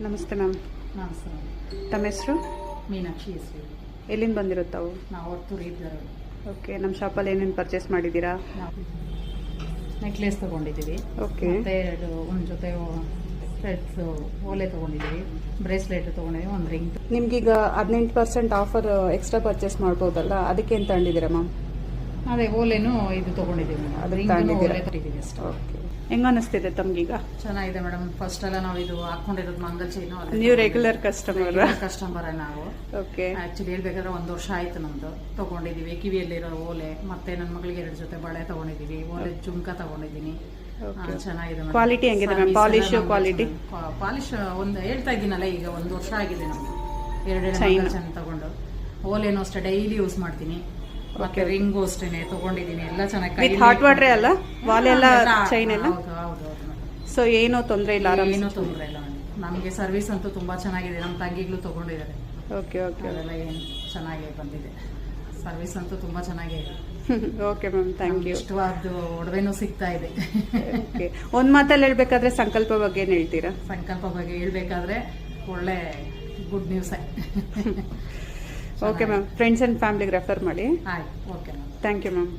ನಮಸ್ತೆ ಮ್ಯಾಮ್. ನಮಸ್ಕಾರ. ತಮ್ಮ ಹೆಸರು? ಮೀನಾಕ್ಷಿ ಹೆಸರು. ಎಲ್ಲಿಂದ ಬಂದಿರುತ್ತಾವು? ನಾವು ಹೊರತೂರು ಇದ್ದರು. ಓಕೆ. ನಮ್ಮ ಶಾಪಲ್ಲಿ ಏನೇನು ಪರ್ಚೇಸ್ ಮಾಡಿದ್ದೀರಾ? ನಾವು ನೆಕ್ಲೆಸ್ ತೊಗೊಂಡಿದ್ದೀವಿ. ಓಕೆ. ಮತ್ತು ಒಂದು ಜೊತೆ ಥ್ರೆಡ್ಸ್ ಓಲೆ ತೊಗೊಂಡಿದ್ದೀವಿ, ಬ್ರೇಸ್ಲೆಟ್ ತೊಗೊಂಡಿದ್ದೀವಿ, ಒಂದು ರಿಂಗ್. ನಿಮ್ಗೀಗ 18% ಆಫರ್ ಎಕ್ಸ್ಟ್ರಾ ಪರ್ಚೇಸ್ ಮಾಡ್ಬೋದಲ್ಲ, ಅದಕ್ಕೆ ಏನು ತಗೊಂಡಿದ್ದೀರಾ ಮ್ಯಾಮ್? ಅದೇ ಓಲೆನೂ ಇದು ತೊಗೊಂಡಿದ್ದೀವಿ. ಅದು ರಿಂಗ್ ತಗೊಂಡಿದ್ದೀರಾ? ಓಲೆ ತೊಗೊಂಡಿದ್ದೀವಿ ಅಷ್ಟೇ. ಓಕೆ. ಹೆಂಗೆ ಅನ್ನಿಸ್ತಿದೆ ತಮಗೀಗ? ಚೆನ್ನಾಗಿದೆ ಮೇಡಮ್. ಫಸ್ಟ್ ಎಲ್ಲ ನಾವು ಇದು ಹಾಕೊಂಡಿರೋದು ಮಂಗಲ್ ಚೈನು. ನೀವು ರೆಗ್ಯುಲರ್ ಕಸ್ಟಮರ್? ಕಸ್ಟಮರ್ ನಾವು. ಓಕೆ. ಆ್ಯಕ್ಚುಲಿ ಹೇಳ್ಬೇಕಾದ್ರೆ 1 ವರ್ಷ ಆಯಿತು ನಮ್ಮದು ತೊಗೊಂಡಿದ್ದೀವಿ. ಕಿವಿಯಲ್ಲಿರೋ ಓಲೆ, ಮತ್ತು ನನ್ನ ಮಗಳಿಗೆ 2 ಜೊತೆ ಬಳೆ ತೊಗೊಂಡಿದ್ದೀವಿ, ಓಲೆ ಜುಮ್ಕ ತೊಗೊಂಡಿದ್ದೀನಿ. ಚೆನ್ನಾಗಿದೆ. ಕ್ವಾಲಿಟಿ ಹೆಂಗಿದೆ ಮ್ಯಾಮ್? Polish quality? ಪಾಲಿಶ್ ಒಂದು ಹೇಳ್ತಾ ಇದ್ದೀನಲ್ಲ, ಈಗ 1 ವರ್ಷ ಆಗಿದೆ ನಮ್ಗೆ 2 ಚೈನ್ ತಗೊಂಡು. ಓಲೇನು ಅಷ್ಟೇ ಡೈಲಿ ಯೂಸ್ ಮಾಡ್ತೀನಿ. ಮತ್ತೆ ರಿಂಗು ಅಷ್ಟೇನೆ ತಗೊಂಡಿದ್ದೀನಿ. ಎಲ್ಲ ಚೆನ್ನಾಗಿ ಹಾಟ್ ವಾಟ್ರೇ ಅಲ್ಲ? ವಾಲ್ ಎಲ್ಲ ಚೈನ್ ಎಲ್ಲ? ಹೌದು. ಸೊ ಏನೋ ತೊಂದರೆ ಇಲ್ಲ? ಏನೂ ತೊಂದರೆ ಇಲ್ಲ ನಮಗೆ. ಸರ್ವಿಸ್ ಅಂತೂ ತುಂಬಾ ಚೆನ್ನಾಗಿದೆ. ನಮ್ಮ ತಂಗಿಗಳು ತಗೊಂಡಿದ್ದಾರೆ. ಓಕೆ. ಅದೆಲ್ಲ ಏನು ಚೆನ್ನಾಗೇ ಬಂದಿದೆ. ಸರ್ವಿಸ್ ಅಂತೂ ತುಂಬಾ ಚೆನ್ನಾಗೇ ಇದೆ. Okay ma'am, thank you. ಇಷ್ಟವಾದ ಒಡವೆನೂ ಸಿಗ್ತಾ ಇದೆ. ಓಕೆ. ಒಂದು ಮಾತಲ್ಲಿ ಹೇಳ್ಬೇಕಾದ್ರೆ ಸಂಕಲ್ಪ ಬಗ್ಗೆ ಏನು ಹೇಳ್ತೀರಾ? ಸಂಕಲ್ಪ ಬಗ್ಗೆ ಹೇಳ್ಬೇಕಾದ್ರೆ ಒಳ್ಳೆ good news. Okay ma'am, friends and ಫ್ಯಾಮಿಲಿಗೆ ರೆಫರ್ ಮಾಡಿ. ಆಯ್ತು. Okay ma'am. Thank you ma'am.